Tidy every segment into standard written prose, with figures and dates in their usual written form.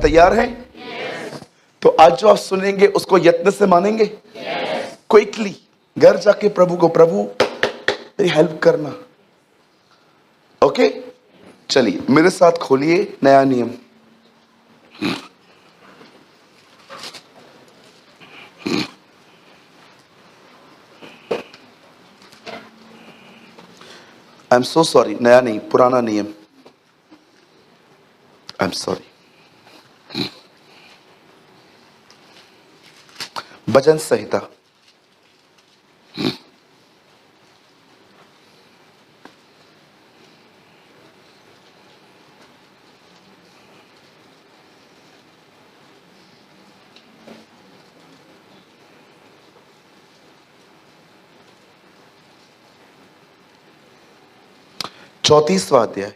तैयार हैं? तो आज जो आप सुनेंगे उसको यत्न से मानेंगे, क्विकली घर जाके प्रभु को, प्रभु मेरी हेल्प करना। ओके, चलिए मेरे साथ खोलिए नया नियम। आई एम सो सॉरी, नया नहीं, पुराना नियम। I am sorry. भजन संहिता, चौतीसवां अध्याय।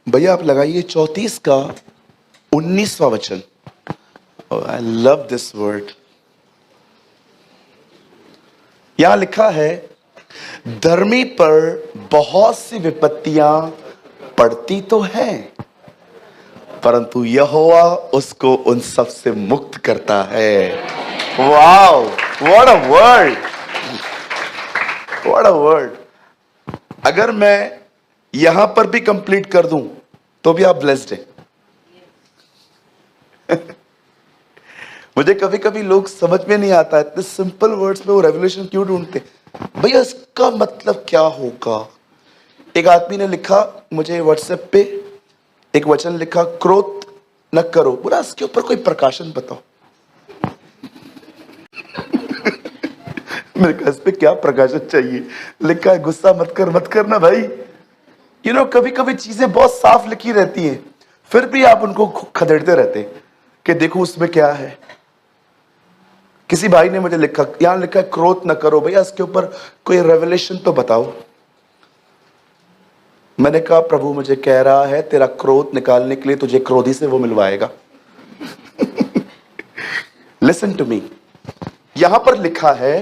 भैया आप लगाइए 34 का 19वां वचन। I love this word. यहां लिखा है, धर्मी पर बहुत सी विपत्तियां पड़ती तो हैं, परंतु यहोवा उसको उन सब से मुक्त करता है। Wow, what a word, what a word. अगर मैं यहां पर भी कंप्लीट कर दूं तो भी आप ब्लेस्ड हैं। मुझे कभी कभी लोग समझ में नहीं आता, इतने सिंपल वर्ड्स में वो रेवोल्यूशन क्यों ढूंढते। भैया इसका मतलब क्या होगा। एक आदमी ने लिखा मुझे व्हाट्सएप पे, एक वचन लिखा, क्रोध न करो। बोला इसके ऊपर कोई प्रकाशन बताओ। मेरे कहा इस पे क्या प्रकाशन चाहिए। लिखा है गुस्सा मत कर, मत करना भाई। कभी कभी चीजें बहुत साफ लिखी रहती हैं, फिर भी आप उनको खदेड़ते रहते कि देखो उसमें क्या है। किसी भाई ने मुझे लिखा, यहां लिखा है क्रोध न करो, भैया इसके ऊपर कोई रेवलेशन तो बताओ। मैंने कहा प्रभु मुझे कह रहा है तेरा क्रोध निकालने के लिए तुझे क्रोधी से वो मिलवाएगा। लिसन टू मी, यहां पर लिखा है,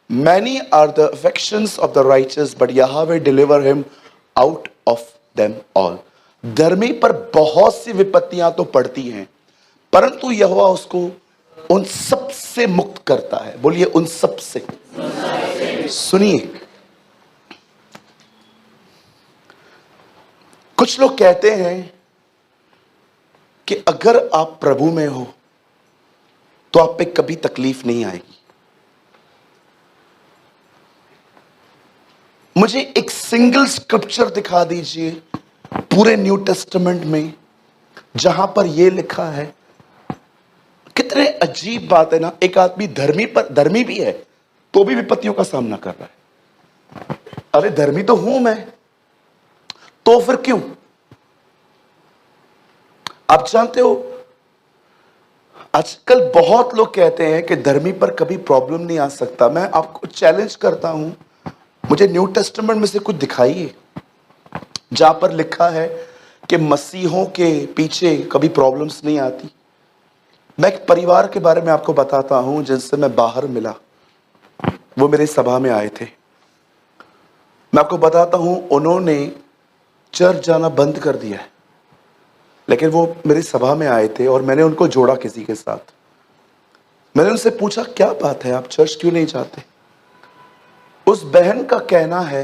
many are the affections of the righteous but Jehovah deliver him out of them all. धर्मी पर बहुत सी विपत्तियां तो पड़ती हैं, परंतु यहोवा उसको उन सब से मुक्त करता है। बोलिए उन सब से। सुनिए, कुछ लोग कहते हैं कि अगर आप प्रभु में हो तो आप पे कभी तकलीफ नहीं आएगी। मुझे एक सिंगल स्क्रिप्चर दिखा दीजिए पूरे न्यू टेस्टामेंट में जहां पर यह लिखा है। कितने अजीब बात है ना, एक आदमी धर्मी भी है तो भी विपत्तियों का सामना कर रहा है। अरे धर्मी तो हूं मैं, तो फिर क्यों। आप जानते हो आजकल बहुत लोग कहते हैं कि धर्मी पर कभी प्रॉब्लम नहीं आ सकता। मैं आपको चैलेंज करता हूं, मुझे न्यू टेस्टामेंट में से कुछ दिखाइए जहां पर लिखा है कि मसीहों के पीछे कभी प्रॉब्लम्स नहीं आती। मैं एक परिवार के बारे में आपको बताता हूं जिनसे मैं बाहर मिला, वो मेरे सभा में आए थे। मैं आपको बताता हूं, उन्होंने चर्च जाना बंद कर दिया है, लेकिन वो मेरी सभा में आए थे और मैंने उनको जोड़ा किसी के साथ। मैंने उनसे पूछा क्या बात है, आप चर्च क्यों नहीं जाते। उस बहन का कहना है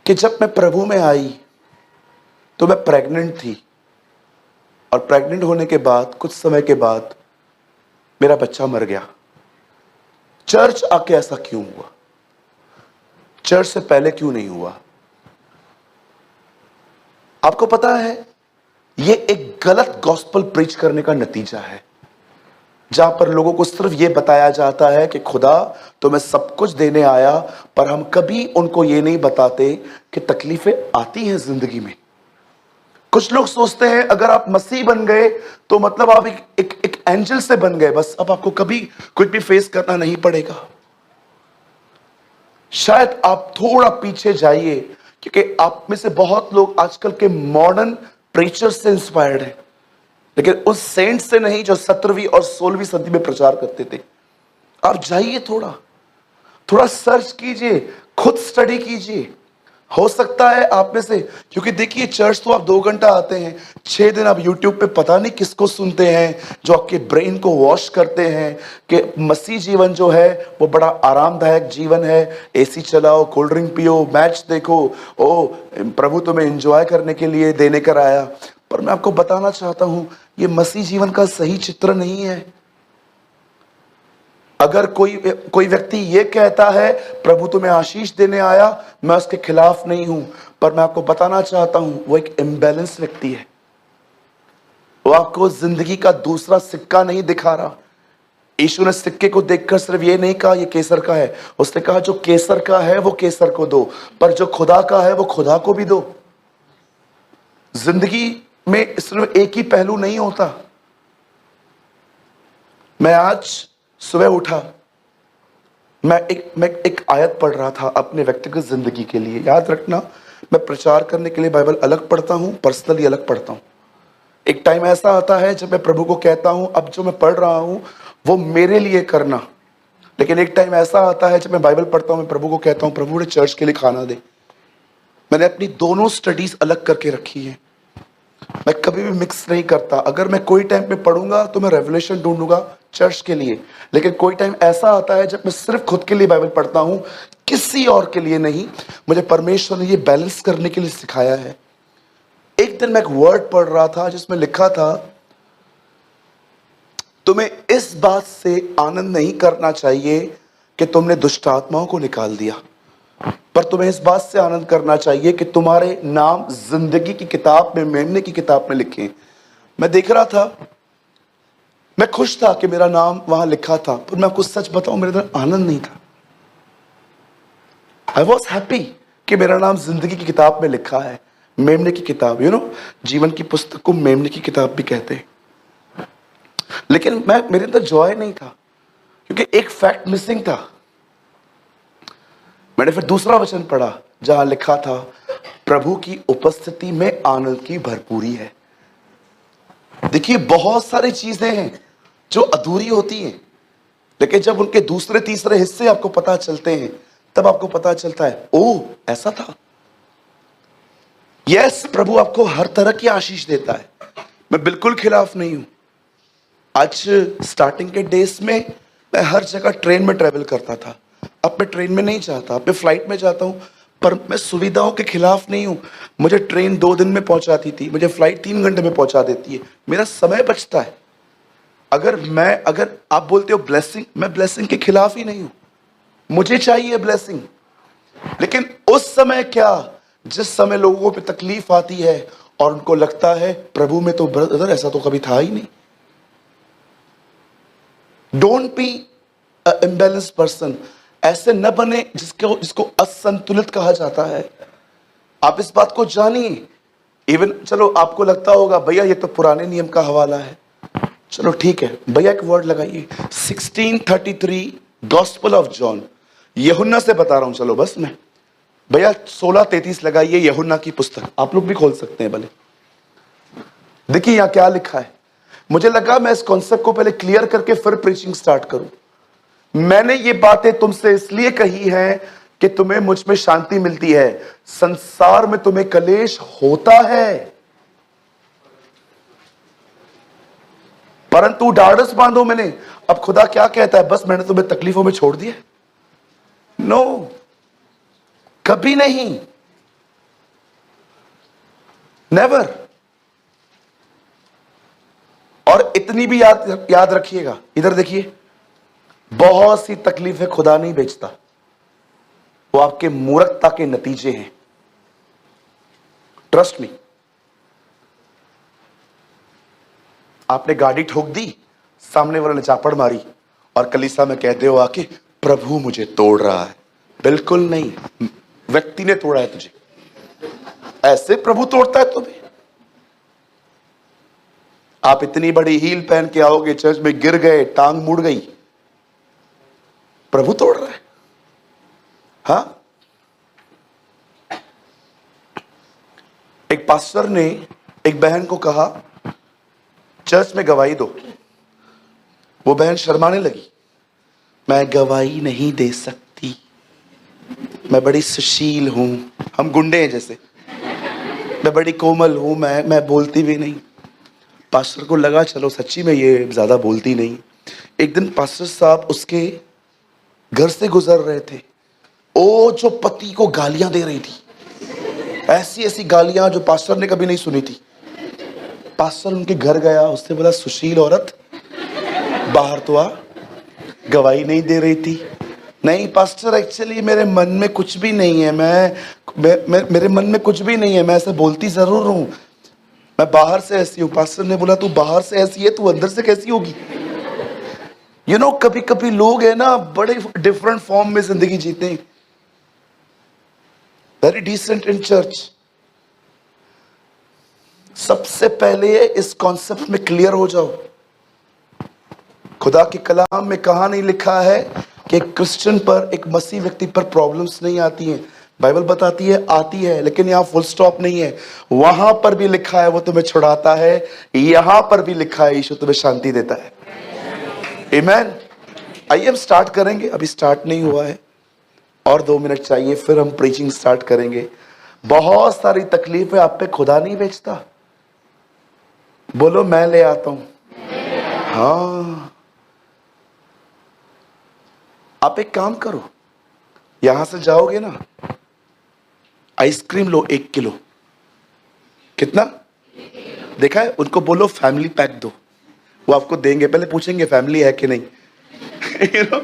कि जब मैं प्रभु में आई तो मैं प्रेग्नेंट थी, और प्रेग्नेंट होने के बाद कुछ समय के बाद मेरा बच्चा मर गया। चर्च आके ऐसा क्यों हुआ, चर्च से पहले क्यों नहीं हुआ। आपको पता है यह एक गलत गॉस्पेल प्रीच करने का नतीजा है, जहां पर लोगों को सिर्फ यह बताया जाता है कि खुदा तुम्हें सब कुछ देने आया, पर हम कभी उनको यह नहीं बताते कि तकलीफें आती हैं जिंदगी में। कुछ लोग सोचते हैं अगर आप मसीह बन गए तो मतलब आप एक एंजल से बन गए, बस अब आपको कभी कुछ भी फेस करना नहीं पड़ेगा। शायद आप थोड़ा पीछे जाइए, क्योंकि आप में से बहुत लोग आजकल के मॉडर्न प्रीचर से इंस्पायर्ड है, लेकिन उस सेंट से नहीं जो 17वीं और 16वीं सदी में प्रचार करते थे। आप जाइए, थोड़ा थोड़ा सर्च कीजिए, खुद स्टडी कीजिए। हो सकता है आप में से, क्योंकि देखिए चर्च तो आप 2 घंटा आते हैं, 6 दिन आप यूट्यूब पे पता नहीं किसको सुनते हैं जो आपके ब्रेन को वॉश करते हैं कि मसीह जीवन जो है वो बड़ा आरामदायक जीवन है। एसी चलाओ, कोल्ड ड्रिंक पियो, मैच देखो, ओ प्रभु तुम्हें एंजॉय करने के लिए देने कर आया। पर मैं आपको बताना चाहता हूं, ये मसीह जीवन का सही चित्र नहीं है। अगर कोई व्यक्ति ये कहता है प्रभु तुम्हें आशीष देने आया, मैं उसके खिलाफ नहीं हूं, पर मैं आपको बताना चाहता हूं वो एक इम्बैलेंस व्यक्ति है। वो आपको जिंदगी का दूसरा सिक्का नहीं दिखा रहा। यीशु ने सिक्के को देखकर सिर्फ ये नहीं कहा ये केसर का है, उसने कहा जो केसर का है वो केसर को दो, पर जो खुदा का है वो खुदा को भी दो। जिंदगी में सिर्फ एक ही पहलू नहीं होता। मैं आज सुबह उठा, मैं एक आयत पढ़ रहा था अपने व्यक्तिगत जिंदगी के लिए। याद रखना, मैं प्रचार करने के लिए बाइबल अलग पढ़ता हूं, पर्सनली अलग पढ़ता हूं। एक टाइम ऐसा आता है जब मैं प्रभु को कहता हूं अब जो मैं पढ़ रहा हूं वो मेरे लिए करना, लेकिन एक टाइम ऐसा आता है जब मैं बाइबल पढ़ता हूं, मैं प्रभु को कहता हूं प्रभु मुझे चर्च के लिए खाना दे। मैंने अपनी दोनों स्टडीज अलग करके रखी है, मैं कभी भी मिक्स नहीं करता। अगर मैं कोई टाइम पे पढ़ूंगा तो मैं रेवलेशन ढूंढूंगा चर्च के लिए, लेकिन कोई टाइम ऐसा आता है जब मैं सिर्फ खुद के लिए बाइबल पढ़ता हूं, किसी और के लिए नहीं। मुझे परमेश्वर ने ये बैलेंस करने के लिए सिखाया है। एक दिन मैं एक वर्ड पढ़ रहा था जिसमें लिखा था तुम्हें इस बात से आनंद नहीं करना चाहिए कि तुमने दुष्ट आत्माओं को निकाल दिया, पर तुम्हें इस बात से आनंद करना चाहिए कि तुम्हारे नाम जिंदगी की किताब में, मेमने की किताब में लिखे। मैं देख रहा था, मैं खुश था कि मेरा नाम वहां लिखा था, पर मैं आपको सच बताऊं मेरे अंदर आनंद नहीं था। आई वॉज हैप्पी कि मेरा नाम जिंदगी की किताब में लिखा है, मेमने की किताब, जीवन की पुस्तक को मेमने की किताब भी कहते हैं। लेकिन मेरे अंदर जॉय नहीं था, क्योंकि एक फैक्ट मिसिंग था। मैंने फिर दूसरा वचन पढ़ा जहां लिखा था प्रभु की उपस्थिति में आनंद की भरपूरी है। देखिए बहुत सारी चीजें हैं जो अधूरी होती हैं, लेकिन जब उनके दूसरे तीसरे हिस्से आपको पता चलते हैं तब आपको पता चलता है ओ ऐसा था। यस, प्रभु आपको हर तरह की आशीष देता है, मैं बिल्कुल खिलाफ नहीं हूं। आज स्टार्टिंग के डेज में मैं हर जगह ट्रेन में ट्रेवल करता था, अब मैं ट्रेन में नहीं जाता, अब मैं फ्लाइट में जाता हूं। पर मैं सुविधाओं के खिलाफ नहीं हूं। मुझे ट्रेन 2 दिन में पहुंचाती थी, मुझे फ्लाइट 3 घंटे में पहुंचा देती है, मेरा समय बचता है। अगर आप बोलते हो ब्लेसिंग, मैं ब्लेसिंग के खिलाफ ही नहीं हूं, मुझे चाहिए ब्लेसिंग। लेकिन उस समय क्या, जिस समय लोगों पे तकलीफ आती है और उनको लगता है प्रभु में तो ब्रदर ऐसा तो कभी था ही नहीं। डोंट बी इम्बैलेंस पर्सन, ऐसे न बने जिसको असंतुलित कहा जाता है। आप इस बात को जानिए। इवन चलो आपको लगता होगा भैया ये तो पुराने नियम का हवाला है, चलो ठीक है भैया एक वर्ड लगाइए 1633 गॉस्पेल ऑफ जॉन, यूहन्ना से बता रहा हूं, चलो बस मैं भैया 1633 लगाइए, यूहन्ना की पुस्तक, आप लोग भी खोल सकते हैं भले। देखिए यहां क्या लिखा है। मुझे लगा मैं इस कॉन्सेप्ट को पहले क्लियर करके फिर प्रीचिंग स्टार्ट करूं। मैंने ये बातें तुमसे इसलिए कही है कि तुम्हें मुझ में शांति मिलती है, संसार में तुम्हें कलेश होता है, परंतु ढाढ़स बांधो मैंने। अब खुदा क्या कहता है, बस मैंने तुम्हें तकलीफों में छोड़ दिया? नो, कभी नहीं, नेवर। और इतनी भी याद रखिएगा, इधर देखिए, बहुत सी तकलीफें खुदा नहीं बेचता, वो आपके मूर्खता के नतीजे हैं। Trust me. आपने गाड़ी ठोक दी, सामने वाले ने चापड़ मारी और कलीसिया में कहते हो आके प्रभु मुझे तोड़ रहा है। बिल्कुल नहीं, व्यक्ति ने तोड़ा है तुझे। ऐसे प्रभु तोड़ता है तुम्हें? आप इतनी बड़ी हील पहन के आओगे चर्च में, गिर गए, टांग मुड़ गई, प्रभु तोड़ रहा है। हाँ, एक पास्टर ने एक बहन को कहा चर्च में गवाही दो। वो बहन शर्माने लगी, मैं गवाही नहीं दे सकती, मैं बड़ी सुशील हूं, हम गुंडे हैं जैसे, मैं बड़ी कोमल हूं, मैं बोलती भी नहीं। पास्टर को लगा चलो सच्ची में ये ज्यादा बोलती नहीं। एक दिन पास्टर साहब उसके घर से गुजर रहे थे। ओ जो पति को गालियां दे रही थी, ऐसी ऐसी गालियां जो पास्टर ने कभी नहीं सुनी थी। पास्टर उनके घर गया, उससे बोला सुशील औरत बाहर तो आ, गवाही नहीं दे रही थी। नहीं पास्टर एक्चुअली मेरे मन में कुछ भी नहीं है, मेरे मन में कुछ भी नहीं है, मैं ऐसे बोलती जरूर हूं, मैं बाहर से ऐसी हूं। पास्टर ने बोला तू बाहर से ऐसी है, तू अंदर से कैसी होगी? यू नो कभी कभी लोग है ना बड़े डिफरेंट फॉर्म में जिंदगी जीते हैं। Very decent in church. सबसे पहले इस कॉन्सेप्ट में क्लियर हो जाओ, खुदा के कलाम में कहां नहीं लिखा है कि एक क्रिश्चियन पर, एक मसीह व्यक्ति पर प्रॉब्लम्स नहीं आती हैं। बाइबल बताती है आती है, लेकिन यहां फुल स्टॉप नहीं है। वहां पर भी लिखा है वो तुम्हें छुड़ाता है, यहां पर भी लिखा है यीशु तुम्हें शांति देता है। आमीन। आइए हम स्टार्ट करेंगे, अभी स्टार्ट नहीं हुआ है, और 2 मिनट चाहिए फिर हम प्रीचिंग स्टार्ट करेंगे। बहुत सारी तकलीफें आप पे खुदा नहीं बेचता। बोलो मैं ले आता हूं। हाँ, आप एक काम करो, यहां से जाओगे ना, आइसक्रीम लो 1 किलो। कितना? देखा है? उनको बोलो फैमिली पैक दो, वो आपको देंगे। पहले पूछेंगे फैमिली है कि नहीं you know?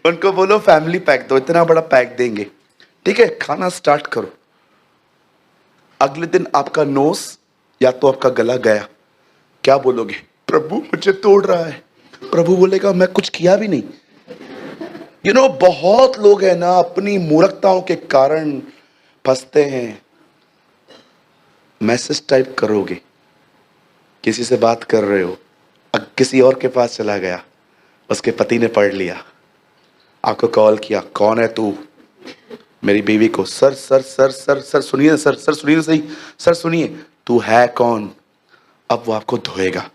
उनको बोलो फैमिली पैक दो, इतना बड़ा पैक देंगे। ठीक है, खाना स्टार्ट करो। अगले दिन आपका नोस या तो आपका गला गया, क्या बोलोगे? प्रभु मुझे तोड़ रहा है। प्रभु बोलेगा मैं कुछ किया भी नहीं। यू नो बहुत लोग हैं ना अपनी मूर्खताओं के कारण फंसते हैं। मैसेज टाइप करोगे, किसी से बात कर रहे हो, किसी और के पास चला गया, उसके पति ने पढ़ लिया, आपको कॉल किया, कौन है तू? मेरी बीवी को। Sir sir sir sir sir सुनिए, सर सर सुनिए सही, सर सुनिए, तू है कौन? अब वो आपको धोएगा।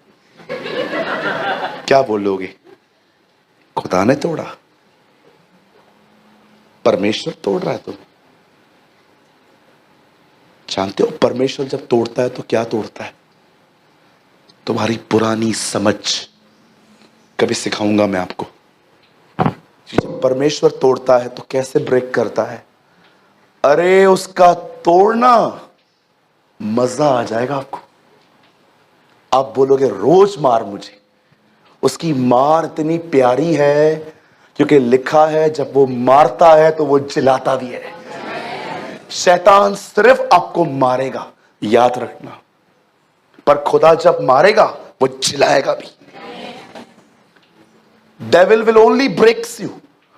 क्या बोलोगे? खुदा ने तोड़ा, परमेश्वर तोड़ रहा है तुम। जानते हो परमेश्वर जब तोड़ता है तो क्या तोड़ता है? तुम्हारी पुरानी समझ। कभी सिखाऊंगा मैं आपको। जब परमेश्वर तोड़ता है तो कैसे ब्रेक करता है। अरे उसका तोड़ना मजा आ जाएगा आपको। आप बोलोगे रोज मार मुझे। उसकी मार इतनी प्यारी है क्योंकि लिखा है जब वो मारता है तो वो जिलाता भी है। शैतान सिर्फ आपको मारेगा, याद रखना, पर खुदा जब मारेगा वो जिलाएगा भी। Devil will only breaks you,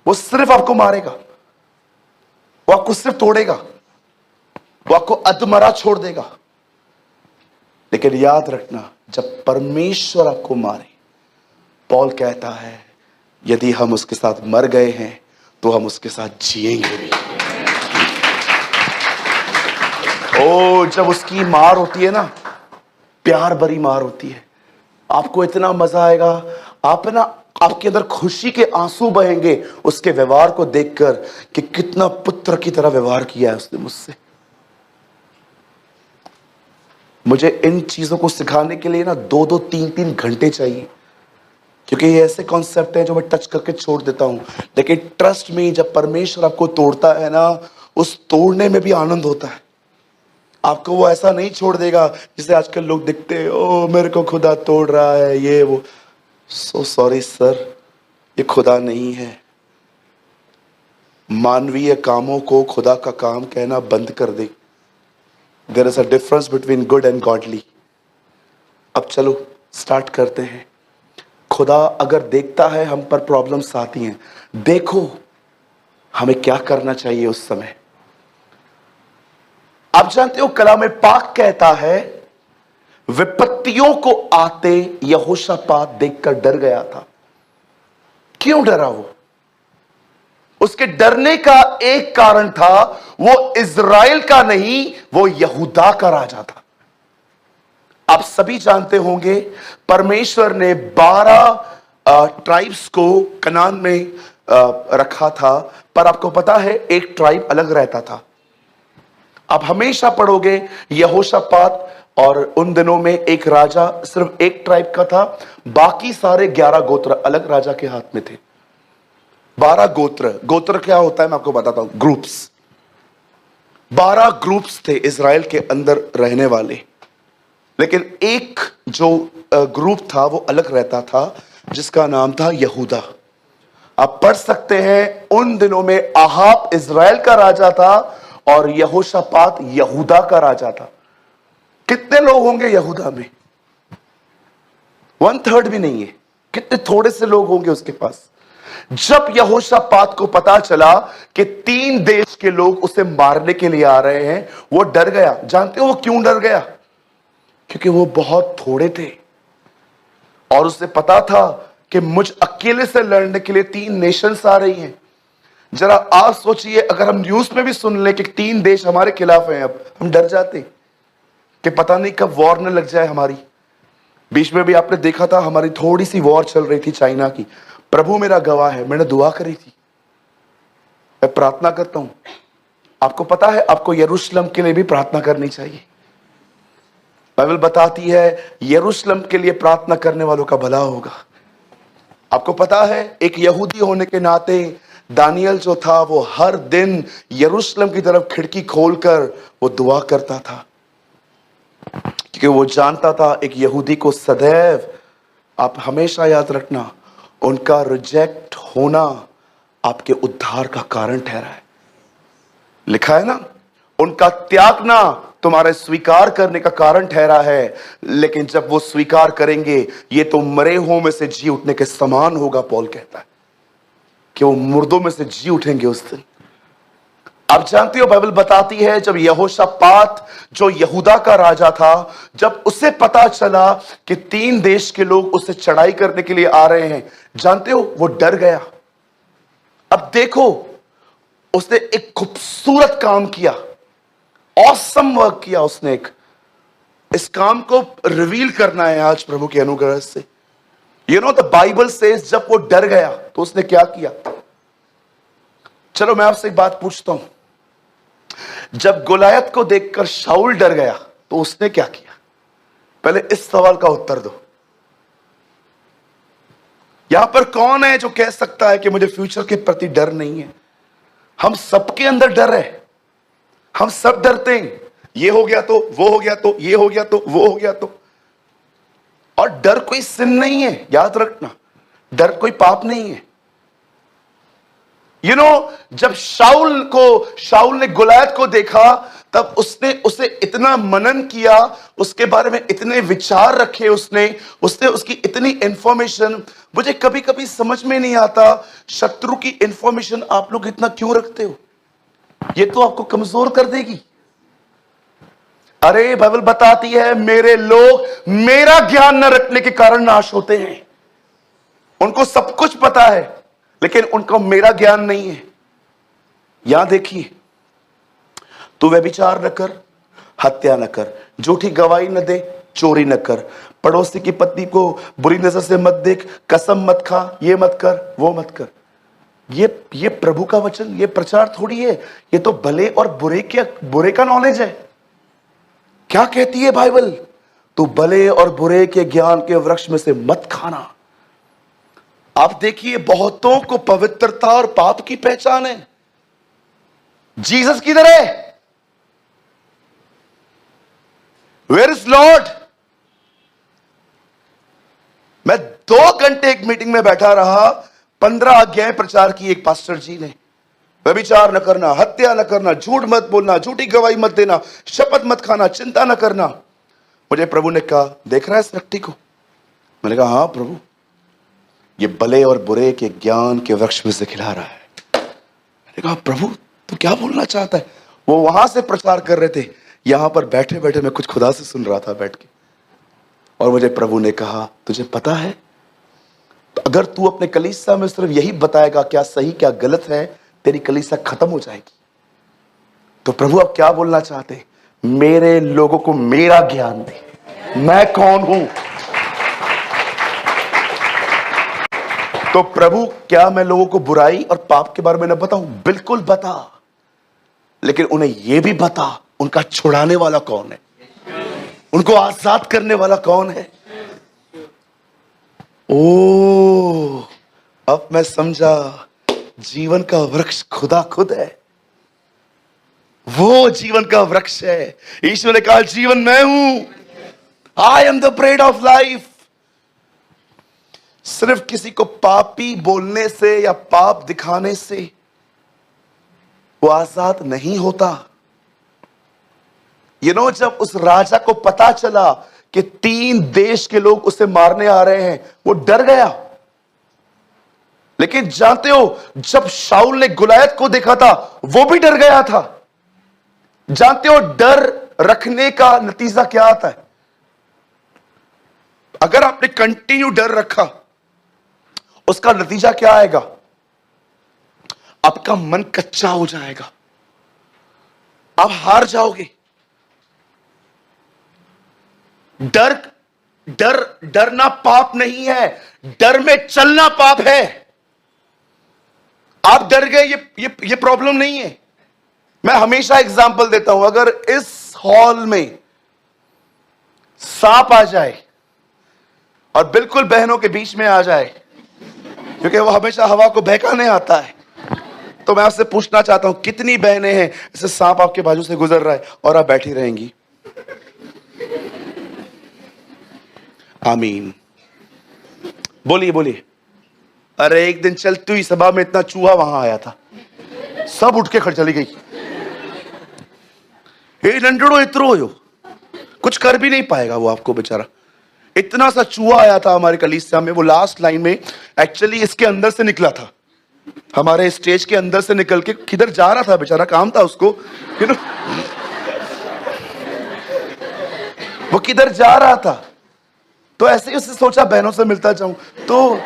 वो सिर्फ आपको मारेगा, वो आपको सिर्फ तोड़ेगा, वो आपको अधमरा छोड़ देगा। लेकिन याद रखना जब परमेश्वर आपको मारे, पौल कहता है यदि हम उसके साथ मर गए हैं तो हम उसके साथ जिएंगे भी। ओ जब उसकी मार होती है ना, प्यार भरी मार होती है, आपको इतना मजा आएगा, आप ना आपके अंदर खुशी के आंसू बहेंगे उसके व्यवहार को देखकर कि कितना पुत्र की तरह व्यवहार किया है उसने मुझसे। मुझे इन चीजों को सिखाने के लिए ना 2-2, 3-3 घंटे चाहिए, क्योंकि ये ऐसे कॉन्सेप्ट हैं जो मैं टच करके छोड़ देता हूं। लेकिन ट्रस्ट में जब परमेश्वर आपको तोड़ता है ना, उस तोड़ने में भी आनंद होता है। आपको वो ऐसा नहीं छोड़ देगा जिसे आजकल लोग दिखते हैं, ओ मेरे को खुदा तोड़ रहा है ये वो। सो सॉरी सर, ये खुदा नहीं है। मानवीय कामों को खुदा का काम कहना बंद कर दे। There is a difference between good and godly. अब चलो स्टार्ट करते हैं। खुदा अगर देखता है हम पर प्रॉब्लम्स आती हैं, देखो हमें क्या करना चाहिए उस समय। आप जानते हो कलाम पाक कहता है विपत्तियों को आते यहोशापात देखकर डर गया था। क्यों डरा वो? उसके डरने का एक कारण था, वो इज़राइल का नहीं, वो यहूदा का राजा था। आप सभी जानते होंगे परमेश्वर ने 12 ट्राइब्स को कनान में रखा था, पर आपको पता है एक ट्राइब अलग रहता था। आप हमेशा पढ़ोगे यहोशापात, और उन दिनों में एक राजा सिर्फ एक ट्राइब का था, बाकी सारे 11 गोत्र अलग राजा के हाथ में थे। 12 गोत्र, गोत्र क्या होता है मैं आपको बताता हूं, ग्रुप्स। 12 ग्रुप्स थे इजराइल के अंदर रहने वाले, लेकिन एक जो ग्रुप था वो अलग रहता था, जिसका नाम था यहूदा। आप पढ़ सकते हैं उन दिनों में आहाब इजराइल का राजा था और यहोशापात यहूदा का राजा था। कितने लोग होंगे यहूदा में? 1/3 भी नहीं है। कितने थोड़े से लोग होंगे उसके पास। जब यहोशापात को पता चला कि 3 देश के लोग उसे मारने के लिए आ रहे हैं, वो डर गया। जानते हो वो क्यों डर गया? क्योंकि वो बहुत थोड़े थे और उसे पता था कि मुझ अकेले से लड़ने के लिए 3 नेशंस आ रही हैं। जरा आप सोचिए, अगर हम न्यूज में भी सुन ले कि 3 देश हमारे खिलाफ हैं, अब हम डर जाते कि पता नहीं कब वॉर न लग जाए हमारी। बीच में भी आपने देखा था हमारी थोड़ी सी वॉर चल रही थी चाइना की। प्रभु मेरा गवाह है, मैंने दुआ करी थी, मैं प्रार्थना करता हूं। आपको पता है आपको यरूशलेम के लिए भी प्रार्थना करनी चाहिए। बाइबल बताती है यरूशलेम के लिए प्रार्थना करने वालों का भला होगा। आपको पता है एक यहूदी होने के नाते दानियल जो था वो हर दिन यरूशलेम की तरफ खिड़की खोलकर वो दुआ करता था, क्योंकि वो जानता था एक यहूदी को सदैव, आप हमेशा याद रखना, उनका रिजेक्ट होना आपके उद्धार का कारण ठहरा है। लिखा है ना, उनका त्यागना तुम्हारे स्वीकार करने का कारण ठहरा है, लेकिन जब वो स्वीकार करेंगे ये तो मरे हुओं में से जी उठने के समान होगा। पौल कहता है कि वो मुर्दों में से जी उठेंगे उस दिन। आप जानते हो बाइबल बताती है जब यहोशापात जो यहूदा का राजा था, जब उसे पता चला कि 3 देश के लोग उससे चढ़ाई करने के लिए आ रहे हैं, जानते हो वो डर गया। अब देखो उसने एक खूबसूरत काम किया, ऑसम वर्क किया उसने। इस काम को रिवील करना है आज प्रभु के अनुग्रह से। You know the Bible says जब वो डर गया तो उसने क्या किया। चलो मैं आपसे एक बात पूछता हूं, जब गोलायत को देखकर शाऊल डर गया तो उसने क्या किया? पहले इस सवाल का उत्तर दो। यहां पर कौन है जो कह सकता है कि मुझे फ्यूचर के प्रति डर नहीं है? हम सबके अंदर डर है, हम सब डरते हैं। ये हो गया तो वो हो गया तो ये हो गया तो वो हो गया तो। और डर कोई सिन नहीं है, याद रखना, डर कोई पाप नहीं है। यू नो जब शाऊल ने गोलायत को देखा तब उसने उसे इतना मनन किया, उसके बारे में इतने विचार रखे उसने उसकी इतनी इंफॉर्मेशन। मुझे कभी कभी समझ में नहीं आता शत्रु की इंफॉर्मेशन आप लोग इतना क्यों रखते हो? ये तो आपको कमजोर कर देगी। अरे बाइबल बताती है मेरे लोग मेरा ज्ञान न रखने के कारण नाश होते हैं। उनको सब कुछ पता है लेकिन उनको मेरा ज्ञान नहीं है। यहां देखिए, तू व्यभिचार न कर, हत्या न कर, झूठी गवाही न दे, चोरी न कर, पड़ोसी की पत्नी को बुरी नजर से मत देख, कसम मत खा, ये मत कर, वो मत कर। ये प्रभु का वचन, ये प्रचार थोड़ी है, ये तो भले और बुरे का नॉलेज है। क्या कहती है बाइबल? तू भले और बुरे के ज्ञान के वृक्ष में से मत खाना। आप देखिए बहुतों को पवित्रता और पाप की पहचान है। जीसस किधर है? Where is Lord? मैं 2 घंटे एक मीटिंग में बैठा रहा, 15 आज्ञाएं प्रचार की एक पास्टर जी ने। व्यभिचार न करना, हत्या न करना, झूठ मत बोलना, झूठी गवाही मत देना, शपथ मत खाना, चिंता न करना। मुझे प्रभु ने कहा, देख रहा है इस व्यक्ति को? मैंने कहा हाँ प्रभु, ये भले और बुरे के ज्ञान के वृक्ष में से खिला रहा है। मैंने कहा प्रभु तू क्या बोलना चाहता है? वो वहां से प्रचार कर रहे थे, यहां पर बैठे बैठे मैं कुछ खुदा से सुन रहा था बैठ के। और मुझे प्रभु ने कहा तुझे पता है, तो अगर तू अपने कलीसिया में सिर्फ यही बताएगा क्या सही क्या गलत है, तेरी कलीसिया खत्म हो जाएगी। तो प्रभु अब क्या बोलना चाहते? मेरे लोगों को मेरा ज्ञान दे। मैं कौन हूं? तो प्रभु, क्या मैं लोगों को बुराई और पाप के बारे में न बताऊं? बिल्कुल बता, लेकिन उन्हें यह भी बता उनका छुड़ाने वाला कौन है, उनको आजाद करने वाला कौन है। ओ, अब मैं समझा, जीवन का वृक्ष खुदा खुद है। वो जीवन का वृक्ष है। ईश्वर ने कहा, जीवन मैं हूं, I am the bread of life. सिर्फ किसी को पापी बोलने से या पाप दिखाने से वो आजाद नहीं होता। जब उस राजा को पता चला कि 3 देश के लोग उसे मारने आ रहे हैं, वो डर गया। लेकिन जानते हो, जब शाऊल ने गुलायत को देखा था, वो भी डर गया था। जानते हो, डर रखने का नतीजा क्या आता है? अगर आपने कंटिन्यू डर रखा, उसका नतीजा क्या आएगा? आपका मन कच्चा हो जाएगा, आप हार जाओगे। डरना पाप नहीं है, डर में चलना पाप है। आप डर गए, ये प्रॉब्लम नहीं है। मैं हमेशा एग्जांपल देता हूं, अगर इस हॉल में सांप आ जाए और बिल्कुल बहनों के बीच में आ जाए, क्योंकि वो हमेशा हवा को बहकाने आता है, तो मैं आपसे पूछना चाहता हूं, कितनी बहनें हैं जैसे सांप आपके बाजू से गुजर रहा है और आप बैठी रहेंगी? आमीन, बोलिए बोलिए। अरे एक दिन चलती हुई सभा में इतना चूहा वहां आया था, सब उठ के खड़ चली गई। ये नंडड़ो इतरो हो, कुछ कर भी नहीं पाएगा वो आपको बेचारा। इतना सा चूहा आया था हमारे कलीसिया में, वो लास्ट लाइन में एक्चुअली इसके अंदर से निकला था, हमारे स्टेज के अंदर से निकल के किधर जा रहा था बेचारा, काम था उसको, वो किधर जा रहा था। तो ऐसे ही उससे सोचा बहनों से मिलता जाऊं। तो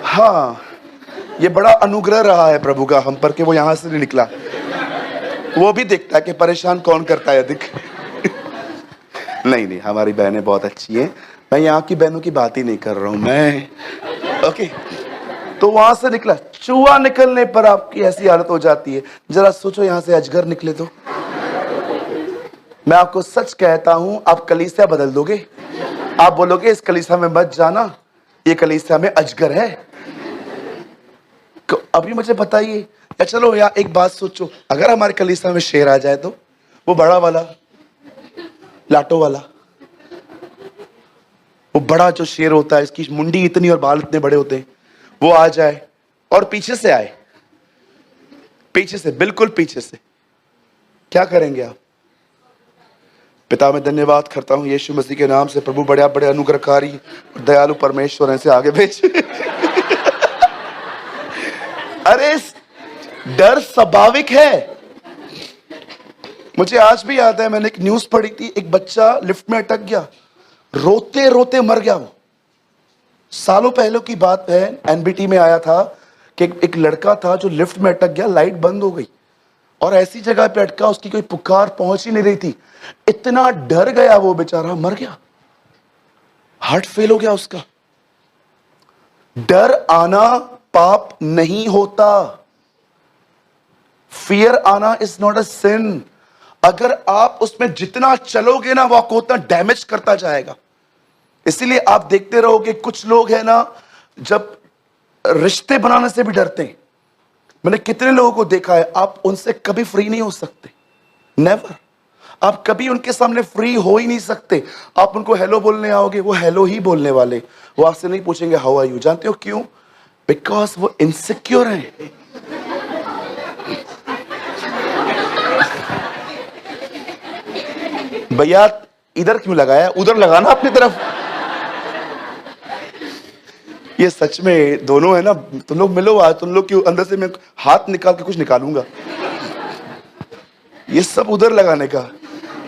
हाँ, ये बड़ा अनुग्रह रहा है प्रभु का हम पर कि वो यहां से नहीं निकला। वो भी देखता है कि परेशान कौन करता है अधिक। नहीं, हमारी बहनें बहुत अच्छी हैं, मैं यहाँ की बहनों की बात ही नहीं कर रहा हूं मैं। ओके, तो वहां से निकला। चूहा निकलने पर आपकी ऐसी हालत हो जाती है, जरा सोचो यहां से अजगर निकले तो। मैं आपको सच कहता हूं, आप कलीसिया बदल दोगे। आप बोलोगे इस कलीसिया में मत जाना, ये कलीसिया में अजगर है। तो अभी मुझे बताइए, या चलो यार एक बात सोचो, अगर हमारे कलीसिया में शेर आ जाए तो, वो बड़ा वाला, लाटो वाला, वो बड़ा जो शेर होता है, इसकी मुंडी इतनी और बाल इतने बड़े होते हैं, वो आ जाए और पीछे से आए, पीछे से, बिल्कुल पीछे से, क्या करेंगे आप? पिता, मैं धन्यवाद करता हूं यीशु मसीह के नाम से, प्रभु बड़े बड़े अनुग्रहकारी और दयालु परमेश्वर ऐसे आगे भेज। अरे डर स्वाभाविक है। मुझे आज भी याद है, मैंने एक न्यूज पढ़ी थी, एक बच्चा लिफ्ट में अटक गया, रोते रोते मर गया। वो सालों पहले की बात है, एनबीटी में आया था कि एक लड़का था जो लिफ्ट में अटक गया, लाइट बंद हो गई और ऐसी जगह पे अटका, उसकी कोई पुकार पहुंच ही नहीं रही थी। इतना डर गया वो बेचारा, मर गया, हार्ट फेल हो गया उसका। डर आना पाप नहीं होता, फियर आना इज नॉट अ सिन। अगर आप उसमें जितना चलोगे ना, वो आपको उतना डैमेज करता जाएगा। इसीलिए आप देखते रहोगे, कुछ लोग हैं ना, जब रिश्ते बनाने से भी डरते हैं। मैंने कितने लोगों को देखा है, आप उनसे कभी फ्री नहीं हो सकते, नेवर। आप कभी उनके सामने फ्री हो ही नहीं सकते। आप उनको हेलो बोलने आओगे, वो हेलो ही बोलने वाले, वो आपसे नहीं पूछेंगे हाउ आर यू। जानते हो क्यों? बिकॉज वो इनसिक्योर हैं। भैया इधर क्यों लगाया, उधर लगाना अपनी तरफ। ये सच में दोनों है ना, तुम लोग मिलो आज, तुम लोग क्यों अंदर से मैं हाथ निकाल के कुछ निकालूंगा। ये सब उधर लगाने का,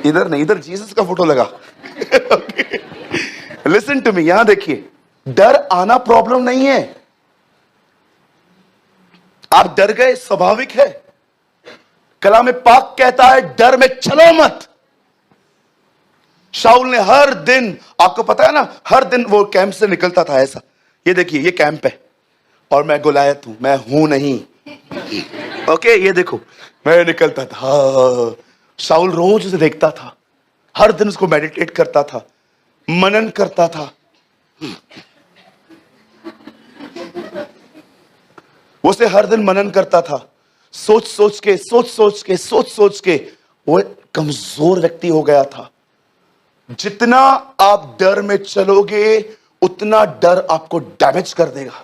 इधर नहीं, इधर जीसस का फोटो लगा। लिसन टू मी, यहां देखिए, डर आना प्रॉब्लम नहीं है। आप डर गए, स्वाभाविक है। कलाम पाक कहता है डर में चलो मत। शाऊल ने हर दिन, आपको पता है ना, हर दिन वो कैंप से निकलता था ऐसा, ये देखिए ये कैंप है और मैं गोलायत हूं, मैं हूं नहीं, ओके ये देखो मैं निकलता था। शाऊल रोज उसे देखता था, हर दिन उसको मेडिटेट करता था, मनन करता था। वो उसे हर दिन मनन करता था, सोच सोच के वो कमजोर व्यक्ति हो गया था। जितना आप डर में चलोगे उतना डर आपको डैमेज कर देगा।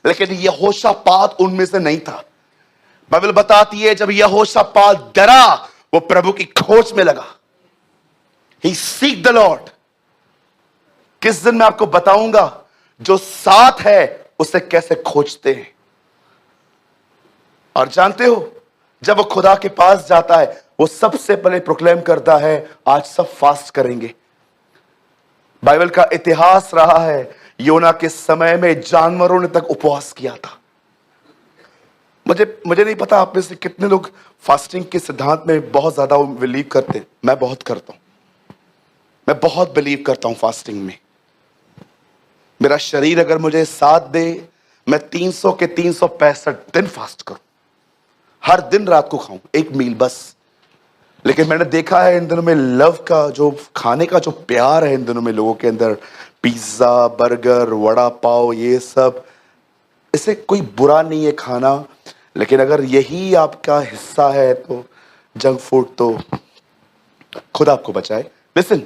लेकिन यहोशापात उनमें से नहीं था। बाइबल बताती है जब यहोशापात डरा वो प्रभु की खोज में लगा। ही सीक द लॉर्ड। किस दिन मैं आपको बताऊंगा जो साथ है उसे कैसे खोजते हैं। और जानते हो जब वो खुदा के पास जाता है वो सबसे पहले प्रोक्लेम करता है आज सब फास्ट करेंगे। बाइबल का इतिहास रहा है योना के समय में जानवरों ने तक उपवास किया था। मुझे नहीं पता आप में से कितने लोग फास्टिंग के सिद्धांत में बहुत ज्यादा बिलीव करते हैं। मैं बहुत करता हूं, मैं बहुत बिलीव करता हूं फास्टिंग में। मेरा शरीर अगर मुझे साथ दे मैं 300 के 365 दिन फास्ट करूं, हर दिन रात को खाऊं एक मील बस। लेकिन मैंने देखा है इन दिनों में लव का जो खाने का जो प्यार है इन दिनों में लोगों के अंदर, पिज्जा बर्गर वड़ा पाव ये सब, इसे कोई बुरा नहीं है खाना, लेकिन अगर यही आपका हिस्सा है तो जंक फूड तो खुद आपको बचाए। लिसन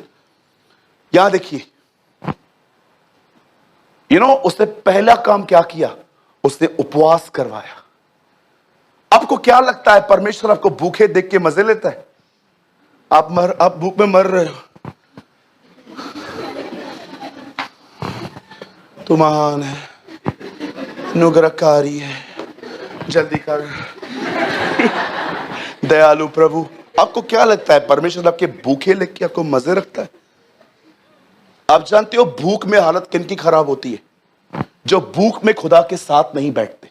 यहां देखिए, उसने पहला काम क्या किया, उसने उपवास करवाया। आपको क्या लगता है परमेश्वर आपको भूखे देख के मजे लेता है? आप भूख में मर रहे हो, तू महान है, अनुग्रहकारी है, जल्दी कर, दयालु प्रभु। आपको क्या लगता है परमेश्वर आपके भूखे लेके के आपको मजे रखता है? आप जानते हो भूख में हालत किन की खराब होती है? जो भूख में खुदा के साथ नहीं बैठते।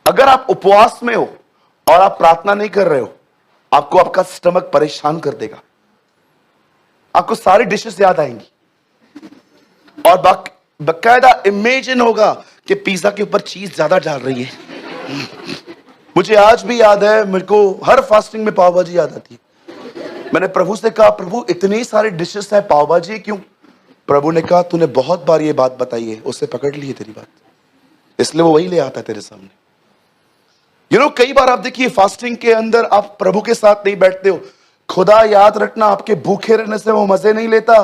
अगर आप उपवास में हो और आप प्रार्थना नहीं कर रहे हो, आपको आपका स्टमक परेशान कर देगा, आपको सारी डिशेस याद आएंगी और बकायदा इमेजिन होगा कि पिज्जा के ऊपर चीज ज्यादा डाल रही है। मुझे आज भी याद है, मेरे को हर फास्टिंग में पाव भाजी याद आती है। मैंने प्रभु से कहा प्रभु इतनी सारी डिशेस है, पाव भाजी क्यों? प्रभु ने कहा तूने बहुत बार ये बात बताई है, उससे पकड़ ली है तेरी बात, इसलिए वो वही ले आता है तेरे सामने। कई बार आप देखिए फास्टिंग के अंदर आप प्रभु के साथ नहीं बैठते हो। खुदा याद रखना आपके भूखे रहने से वो मजे नहीं लेता।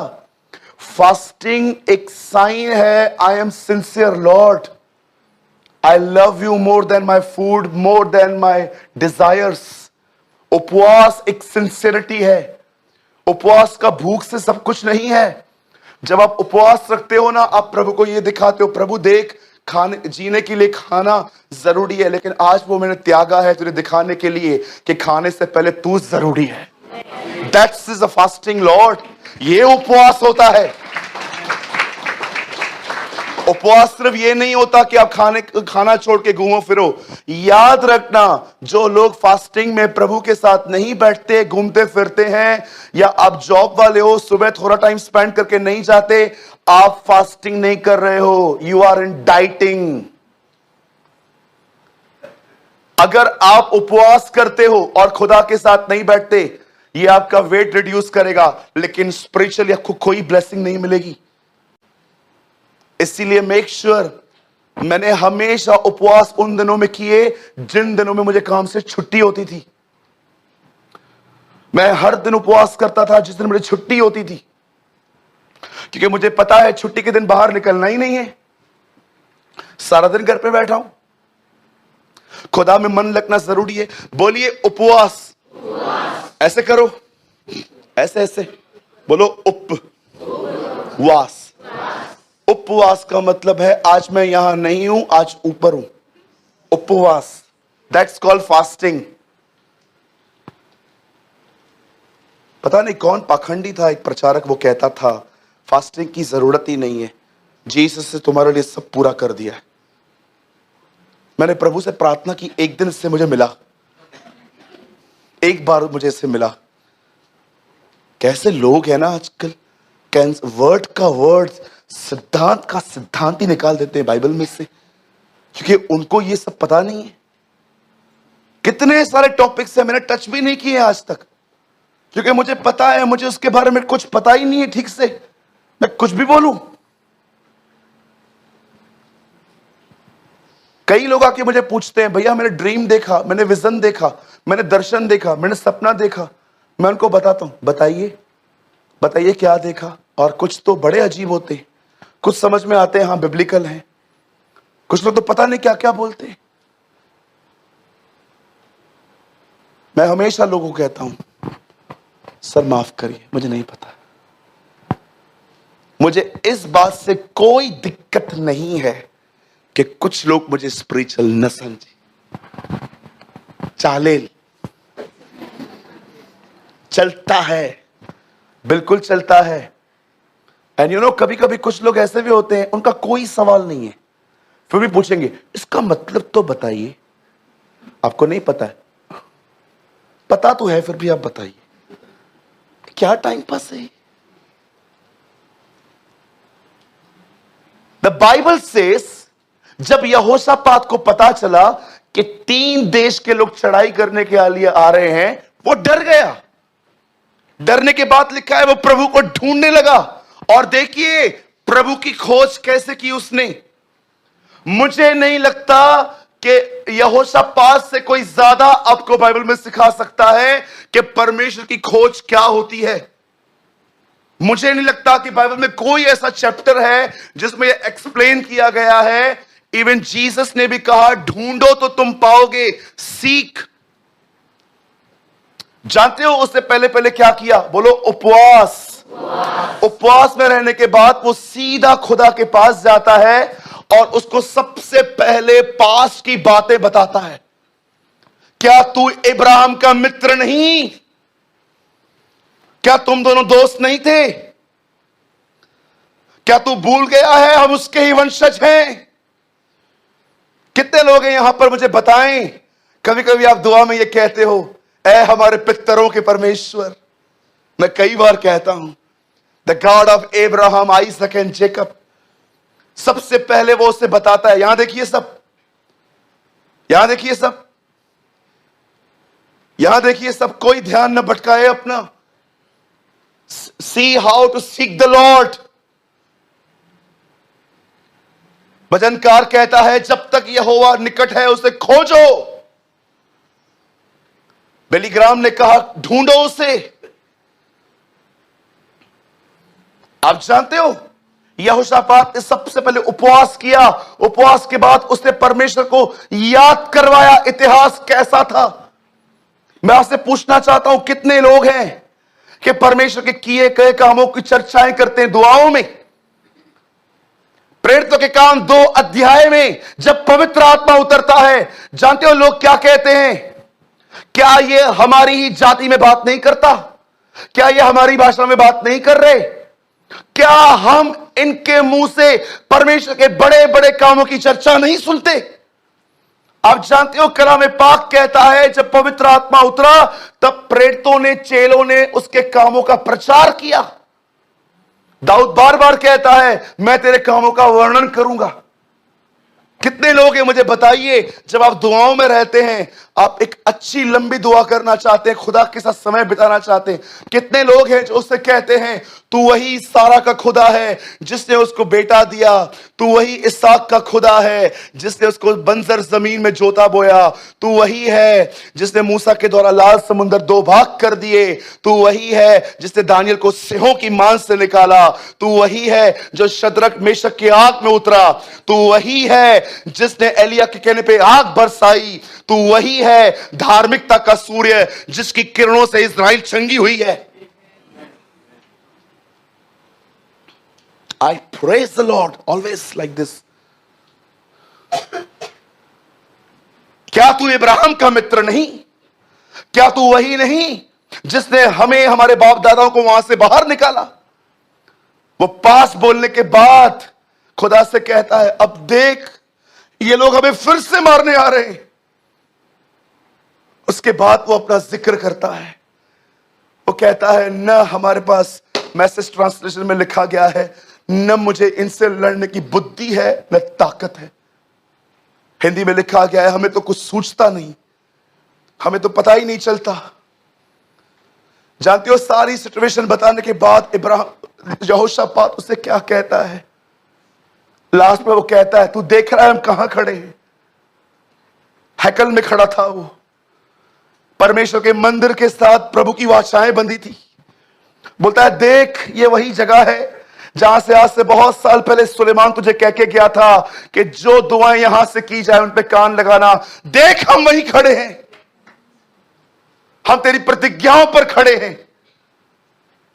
फास्टिंग एक साइन है, I am sincere Lord, I love you more than my food, more than my desires. उपवास एक सिंसियरिटी है। उपवास का भूख से सब कुछ नहीं है। जब आप उपवास रखते हो ना, आप प्रभु को ये दिखाते हो, प्रभु देख खाने जीने के लिए खाना जरूरी है, लेकिन आज वो मैंने त्यागा है तुझे दिखाने के लिए कि खाने से पहले तू जरूरी है। That's is a fasting Lord. ये उपवास होता है। उपवास सिर्फ ये नहीं होता कि आप खाना छोड़ के घूमो फिरो। याद रखना जो लोग फास्टिंग में प्रभु के साथ नहीं बैठते, घूमते फिरते हैं, या आप जॉब वाले हो, सुबह थोड़ा टाइम स्पेंड करके नहीं जाते, आप फास्टिंग नहीं कर रहे हो, यू आर इन डाइटिंग। अगर आप उपवास करते हो और खुदा के साथ नहीं बैठते, ये आपका वेट रिड्यूस करेगा, लेकिन स्पिरिचुअली आपको कोई ब्लेसिंग नहीं मिलेगी। इसीलिए मेक श्योर, मैंने हमेशा उपवास उन दिनों में किए जिन दिनों में मुझे काम से छुट्टी होती थी। मैं हर दिन उपवास करता था जिस दिन मुझे छुट्टी होती थी, क्योंकि मुझे पता है छुट्टी के दिन बाहर निकलना ही नहीं है, सारा दिन घर पे बैठा हूं। खुदा में मन लगना जरूरी है। बोलिए उपवास। ऐसे करो, ऐसे ऐसे बोलो, उपवास। उपवास का मतलब है आज मैं यहां नहीं हूं, आज ऊपर हूं। उपवास, दैट्स कॉल्ड फास्टिंग। पता नहीं कौन पाखंडी था, एक प्रचारक, वो कहता था फास्टिंग की जरूरत ही नहीं है, जीसस ने तुम्हारे लिए सब पूरा कर दिया है। मैंने प्रभु से प्रार्थना की, एक दिन इससे मुझे मिला, एक बार मुझे इससे मिला, कैसे लोग हैं ना आजकल, वर्ड का वर्ड, सिद्धांत का सिद्धांत ही निकाल देते हैं बाइबल में से, क्योंकि उनको ये सब पता नहीं है। कितने सारे टॉपिक्स हैं मैंने टच भी नहीं किए आज तक, क्योंकि मुझे पता है मुझे उसके बारे में कुछ पता ही नहीं है ठीक से, मैं कुछ भी बोलूं। कई लोग आके मुझे पूछते हैं, भैया मैंने ड्रीम देखा, मैंने विजन देखा, मैंने दर्शन देखा, मैंने सपना देखा। मैं उनको बताता हूं, बताइए बताइए क्या देखा। और कुछ तो बड़े अजीब होते हैं, कुछ समझ में आते हैं, हाँ बिब्लिकल हैं, कुछ लोग तो पता नहीं क्या क्या बोलते हैं। मैं हमेशा लोगों को कहता हूं, सर माफ करिए मुझे नहीं पता। मुझे इस बात से कोई दिक्कत नहीं है कि कुछ लोग मुझे स्पिरिचुअल न समझे, चालेल चलता है, बिल्कुल चलता है। एंड यू नो, कभी कभी कुछ लोग ऐसे भी होते हैं, उनका कोई सवाल नहीं है, फिर भी पूछेंगे इसका मतलब तो बताइए। आपको नहीं पता है, पता तो है, फिर भी आप बताइए। क्या टाइम पास है। द बाइबल सेज, जब यहोशापात को पता चला कि 3 देश के लोग चढ़ाई करने के लिए आ रहे हैं, वो डर गया। डरने के बाद लिखा है वो प्रभु को ढूंढने लगा। और देखिए प्रभु की खोज कैसे की उसने। मुझे नहीं लगता कि यहोशापात से कोई ज्यादा आपको बाइबल में सिखा सकता है कि परमेश्वर की खोज क्या होती है। मुझे नहीं लगता कि बाइबल में कोई ऐसा चैप्टर है जिसमें यह एक्सप्लेन किया गया है। इवन जीसस ने भी कहा, ढूंढो तो तुम पाओगे, सीख। जानते हो उससे पहले पहले क्या किया? बोलो उपवास। उपवास में रहने के बाद वो सीधा खुदा के पास जाता है और उसको सबसे पहले पास की बातें बताता है। क्या तू इब्राहिम का मित्र नहीं? क्या तुम दोनों दोस्त नहीं थे? क्या तू भूल गया है हम उसके ही वंशज हैं? कितने लोग हैं यहां पर, मुझे बताएं। कभी कभी आप दुआ में ये कहते हो, ऐ हमारे पितरों के परमेश्वर। मैं कई बार कहता हूं, the God of Abraham, Isaac and Jacob. सबसे पहले वो उसे बताता है। यहां देखिए सब, यहां देखिए सब, यहां देखिए सब, कोई ध्यान न भटकाए अपना। See how to seek the Lord. भजनकार कहता है, जब तक यहोवा निकट है उसे खोजो। बिली ग्राहम ने कहा, ढूंढो उसे। आप जानते हो यहोशापात ने सबसे पहले उपवास किया। उपवास के बाद उसने परमेश्वर को याद करवाया इतिहास कैसा था। मैं आपसे पूछना चाहता हूं, कितने लोग हैं कि परमेश्वर के किए गए कामों की चर्चाएं करते हैं दुआओं में? प्रेरितों के काम 2 अध्याय में जब पवित्र आत्मा उतरता है, जानते हो लोग क्या कहते हैं? क्या ये हमारी ही जाति में बात नहीं करता? क्या ये हमारी भाषा में बात नहीं कर रहे? क्या हम इनके मुंह से परमेश्वर के बड़े बड़े कामों की चर्चा नहीं सुनते? आप जानते हो कलाम पाक कहता है, जब पवित्र आत्मा उतरा तब प्रेरितों ने, चेलों ने उसके कामों का प्रचार किया। दाऊद बार बार कहता है, मैं तेरे कामों का वर्णन करूंगा। कितने लोग हैं मुझे बताइए, जब आप दुआओं में रहते हैं, आप एक अच्छी लंबी दुआ करना चाहते हैं, खुदा के साथ समय बिताना चाहते हैं, कितने लोग हैं जो उससे कहते हैं, तू वही सारा का खुदा है जिसने उसको बेटा दिया, तू वही इसहाक का खुदा है जिसने उसको बंजर जमीन में जोता बोया, तू वही है जिसने मूसा के द्वारा लाल समुद्र 2 भाग कर दिए, तू वही है जिसने दानियल को सिंहों की मांस से निकाला, तू वही है जो शद्रक मेशक की आग में उतरा, तू वही है जिसने एलिया के कहने पे आग बरसाई, तू वही है धार्मिकता का सूर्य जिसकी किरणों से इस्राएल चंगी हुई है। I praise the Lord always like this. क्या तू इब्राहिम का मित्र नहीं? क्या तू वही नहीं जिसने हमें, हमारे बाप दादाओं को वहां से बाहर निकाला? वो पास बोलने के बाद खुदा से कहता है, अब देख ये लोग हमें फिर से मारने आ रहे हैं। उसके बाद वो अपना जिक्र करता है। वो कहता है न हमारे पास मैसेज ट्रांसलेशन में लिखा गया है न मुझे इनसे लड़ने की बुद्धि है न ताकत है। हिंदी में लिखा गया है हमें तो कुछ सूझता नहीं, हमें तो पता ही नहीं चलता। जानते हो सारी सिचुएशन बताने के बाद यहोशापात उसे क्या कहता है? लास्ट में वो कहता है तू देख रहा है हम कहां खड़े हैं? हैकल में खड़ा था वो, परमेश्वर के मंदिर के साथ प्रभु की वाचाएं बंधी थी। बोलता है देख ये वही जगह है जहां से आज से बहुत साल पहले सुलेमान तुझे कह के गया था कि जो दुआएं यहां से की जाए उन पे कान लगाना। देख हम वहीं खड़े हैं, हम तेरी प्रतिज्ञाओं पर खड़े हैं।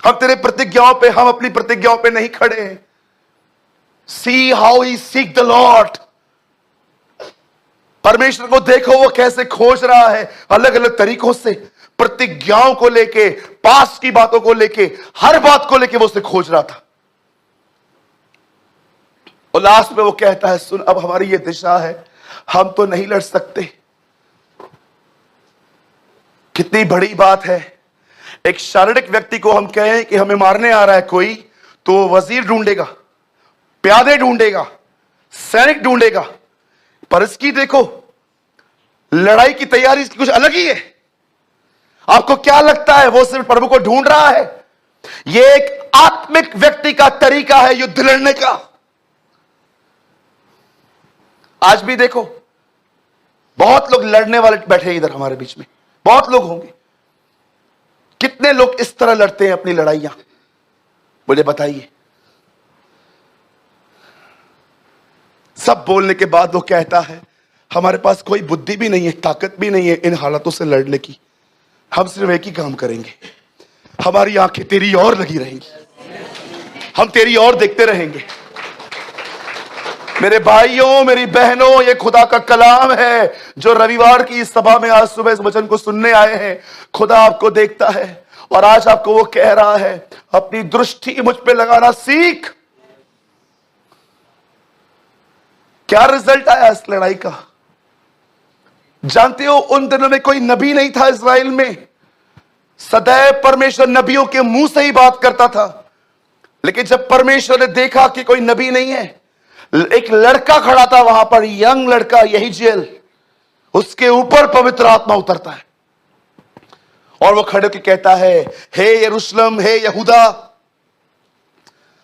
हम तेरे प्रतिज्ञाओं पे, हम अपनी प्रतिज्ञाओं पे नहीं खड़े हैं। See how he seek the Lord. परमेश्वर को देखो वो कैसे खोज रहा है अलग अलग तरीकों से, प्रतिज्ञाओं को लेके, पास की बातों को लेके, हर बात को लेके वो उसे खोज रहा था। और लास्ट में वो कहता है सुन अब हमारी ये दिशा है, हम तो नहीं लड़ सकते। कितनी बड़ी बात है। एक शारीरिक व्यक्ति को हम कहें कि हमें मारने आ रहा है कोई, तो वो वजीर ढूंढेगा, प्यादे ढूंढेगा, सैनिक ढूंढेगा, पर इसकी देखो लड़ाई की तैयारी इसकी कुछ अलग ही है। आपको क्या लगता है वो सिर्फ प्रभु को ढूंढ रहा है? यह एक आत्मिक व्यक्ति का तरीका है युद्ध लड़ने का। आज भी देखो बहुत लोग लड़ने वाले बैठे हैं इधर हमारे बीच में, बहुत लोग होंगे। कितने लोग इस तरह लड़ते हैं अपनी लड़ाइयां, मुझे बताइए। सब बोलने के बाद वो कहता है हमारे पास कोई बुद्धि भी नहीं है, ताकत भी नहीं है इन हालातों से लड़ने की। हम सिर्फ एक ही काम करेंगे, हमारी आंखें तेरी ओर लगी रहेंगी, हम तेरी ओर देखते रहेंगे। मेरे भाइयों मेरी बहनों, ये खुदा का कलाम है जो रविवार की इस सभा में आज सुबह इस वचन को सुनने आए हैं। खुदा आपको देखता है और आज आपको वो कह रहा है अपनी दृष्टि मुझ पे लगाना सीख। क्या रिजल्ट आया इस लड़ाई का? जानते हो उन दिनों में कोई नबी नहीं था इस्राएल में। सदैव परमेश्वर नबियों के मुंह से ही बात करता था, लेकिन जब परमेश्वर ने देखा कि कोई नबी नहीं है, एक लड़का खड़ा था वहां पर, यंग लड़का यहीजेल, उसके ऊपर पवित्र आत्मा उतरता है और वो खड़े होकर कहता है हे यरूशलेम, हे यहूदा।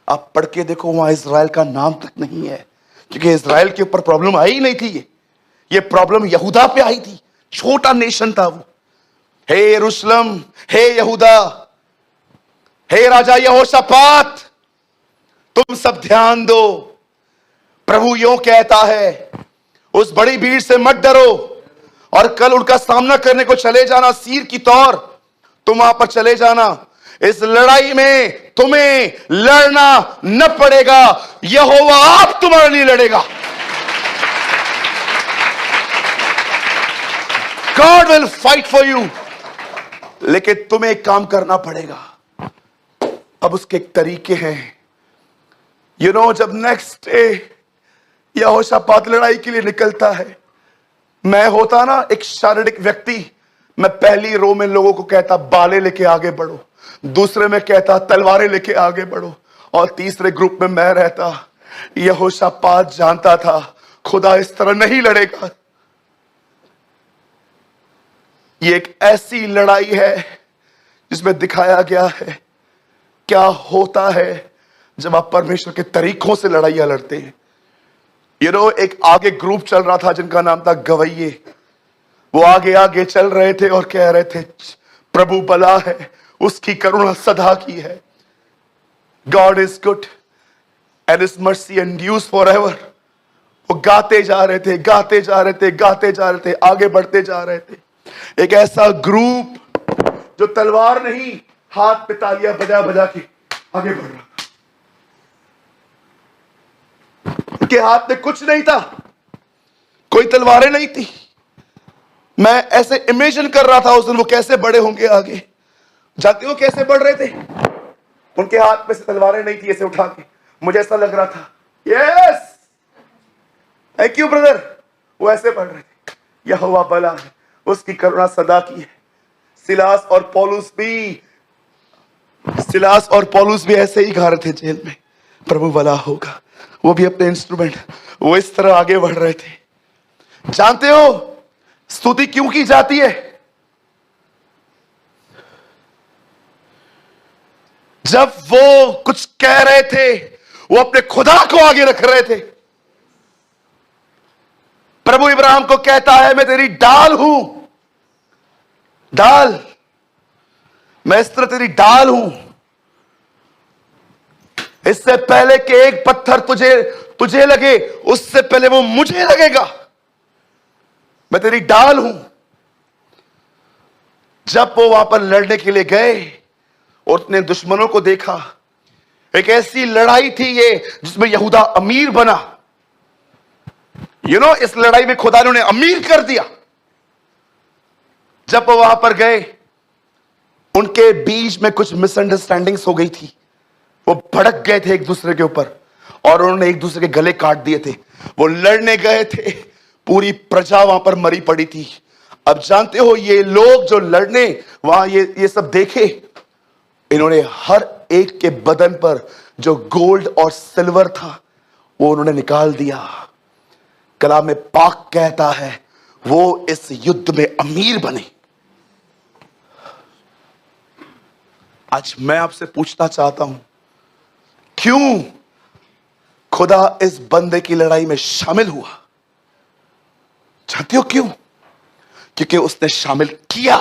आप पढ़ के देखो वहां इज़राइल का नाम तक नहीं है, क्योंकि इज़राइल के ऊपर प्रॉब्लम आई ही नहीं थी। ये प्रॉब्लम यहूदा पे आई थी, छोटा नेशन था वो। हे यरूशलेम, हे यहूदा, हे राजा यहोशापात, तुम सब ध्यान दो। प्रभु यों कहता है उस बड़ी भीड़ से मत डरो और कल उनका सामना करने को चले जाना। सीर की तौर तुम वहां पर चले जाना। इस लड़ाई में तुम्हें लड़ना न पड़ेगा, यहोवा आप तुम्हारे लिए लड़ेगा। God will fight for you. लेकिन तुम्हें एक काम करना पड़ेगा। अब उसके एक तरीके हैं। जब नेक्स्ट डे यहोशापात लड़ाई के लिए निकलता है, मैं होता ना एक शारीरिक व्यक्ति, मैं पहली रो में लोगों को कहता बाले लेके आगे बढ़ो, दूसरे में कहता तलवारें लेके आगे बढ़ो, और तीसरे ग्रुप में मैं रहता। यहोशापात जानता था खुदा इस तरह नहीं लड़ेगा। ये एक ऐसी लड़ाई है जिसमें दिखाया गया है क्या होता है जब आप परमेश्वर के तरीकों से लड़ाइयां लड़ते हैं। एक आगे ग्रुप चल रहा था जिनका नाम था गवैये। वो आगे आगे चल रहे थे और कह रहे थे प्रभु भला है, उसकी करुणा सदा की है। God is good and his mercy endures forever. वो गाते जा रहे थे, गाते जा रहे थे, गाते जा रहे थे, आगे बढ़ते जा रहे थे। एक ऐसा ग्रुप जो तलवार नहीं, हाथ पे तालियां बजा बजा के आगे बढ़ रहा। उनके हाथ में कुछ नहीं था, कोई तलवारें नहीं थी। मैं ऐसे इमेजिन कर रहा था उस दिन वो कैसे बड़े होंगे आगे। जानते हो कैसे बढ़ रहे थे? उनके हाथ में से तलवारें नहीं थी, ऐसे उठा के मुझे ऐसा लग रहा था यस थैंक यू ब्रदर। वो ऐसे बढ़ रहे थे, यहोवा भला है, उसकी करुणा सदा की है। सिलास और पौलुस भी सिलास और पौलुस भी ऐसे ही गा रहे थे जेल में, प्रभु भला होगा। वो भी अपने इंस्ट्रूमेंट, वो इस तरह आगे बढ़ रहे थे। जानते हो स्तुति क्यों की जाती है? जब वो कुछ कह रहे थे, वो अपने खुदा को आगे रख रहे थे। प्रभु इब्राहिम को कहता है, मैं तेरी डाल हूं, डाल, मैं इस तरह तेरी डाल हूं। इससे पहले कि एक पत्थर तुझे लगे, उससे पहले वो मुझे लगेगा। मैं तेरी डाल हूं। जब वो वहां पर लड़ने के लिए गए और अपने दुश्मनों को देखा, एक ऐसी लड़ाई थी ये जिसमें यहूदा अमीर बना। इस लड़ाई में खुदा ने उन्हें अमीर कर दिया। जब वो वहां पर गए, उनके बीच में कुछ मिसअंडरस्टैंडिंग्स हो गई थी। वो भड़क गए थे एक दूसरे के ऊपर और उन्होंने एक दूसरे के गले काट दिए थे। वो लड़ने गए थे, पूरी प्रजा वहां पर मरी पड़ी थी। अब जानते हो, ये लोग जो लड़ने वहां ये सब देखे, इन्होंने हर एक के बदन पर जो गोल्ड और सिल्वर था वो उन्होंने निकाल दिया। कलाम में पाक कहता है वो इस युद्ध में अमीर बने। आज मैं आपसे पूछना चाहता हूं, क्यों खुदा इस बंदे की लड़ाई में शामिल हुआ? जानते हो क्यों? क्योंकि उसने शामिल किया।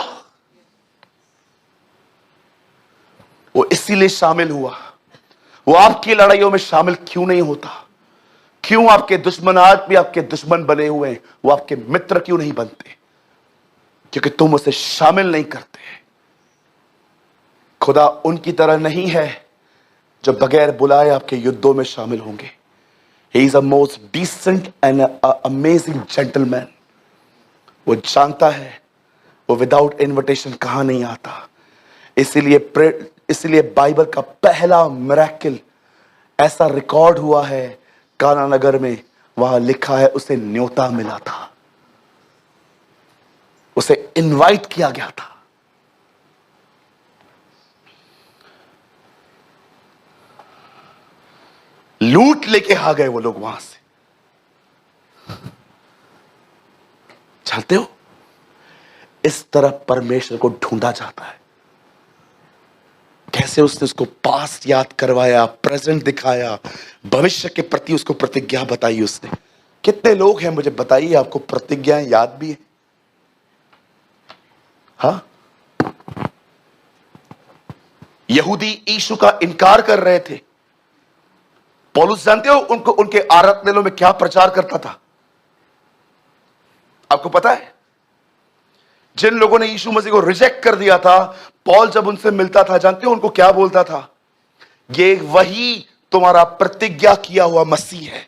वो इसीलिए शामिल हुआ। वो आपकी लड़ाइयों में शामिल क्यों नहीं होता? क्यों आपके दुश्मन आज भी आपके दुश्मन बने हुए हैं? वो आपके मित्र क्यों नहीं बनते? क्योंकि तुम उसे शामिल नहीं करते। खुदा उनकी तरह नहीं है जो बगैर बुलाए आपके युद्धों में शामिल होंगे। He is a most decent and amazing gentleman. वो जानता है वो विदाउट इनविटेशन कहां नहीं आता। इसीलिए बाइबल का पहला मिरेकल ऐसा रिकॉर्ड हुआ है काना नगर में। वहां लिखा है उसे न्योता मिला था, उसे इनवाइट किया गया था। लूट लेके आ गए वो लोग वहां से। जानते हो, इस तरह परमेश्वर को ढूंढा जाता है। कैसे उसने उसको पास्ट याद करवाया, प्रेजेंट दिखाया, भविष्य के प्रति उसको प्रतिज्ञा बताई उसने। कितने लोग हैं मुझे बताइए आपको प्रतिज्ञाएं याद भी है? हाँ, यहूदी यीशु का इनकार कर रहे थे। पौलुस जानते हो उनको उनके आराधनालयों में क्या प्रचार करता था? आपको पता है? जिन लोगों ने यीशु मसीह को रिजेक्ट कर दिया था, पौल जब उनसे मिलता था, जानते हो उनको क्या बोलता था? ये वही तुम्हारा प्रतिज्ञा किया हुआ मसीह है।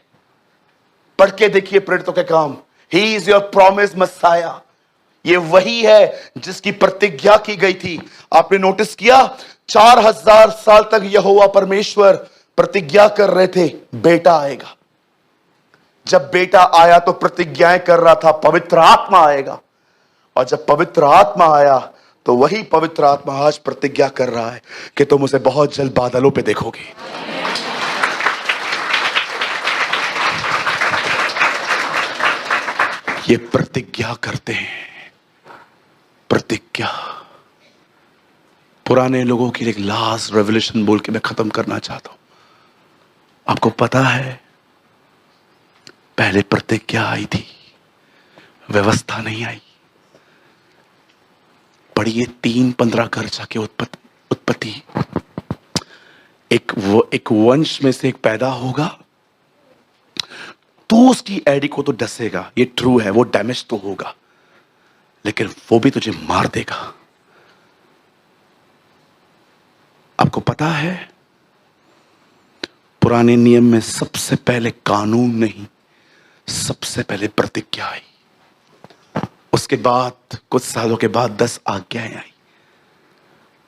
पढ़ के देखिए प्रेरितों के काम। He is your promise Messiah. ये वही है जिसकी प्रतिज्ञा की गई थी। आपने नोटिस किया, 4000 साल तक यहोवा परमेश्वर प्रतिज्ञा कर रहे थे बेटा आएगा। जब बेटा आया तो प्रतिज्ञाएं कर रहा था पवित्र आत्मा आएगा, और जब पवित्र आत्मा आया तो वही पवित्र आत्मा आज प्रतिज्ञा कर रहा है कि तुम उसे बहुत जल्द बादलों पे देखोगे। ये प्रतिज्ञा करते हैं, प्रतिज्ञा। पुराने लोगों की एक लास्ट रेवोल्यूशन बोल के मैं खत्म करना चाहता हूं। आपको पता है पहले प्रतिज्ञा आई थी, व्यवस्था नहीं आई। पढ़िए 3:15 घर जाके उत्पत्ति। एक वंश में से एक पैदा होगा, तू उसकी एडी को तो डसेगा, ये ट्रू है, वो डैमेज तो होगा, लेकिन वो भी तुझे मार देगा। आपको पता है पुराने नियम में सबसे पहले कानून नहीं, सबसे पहले प्रतिज्ञा आई। उसके बाद कुछ सालों के बाद 10 आज्ञाएं आई,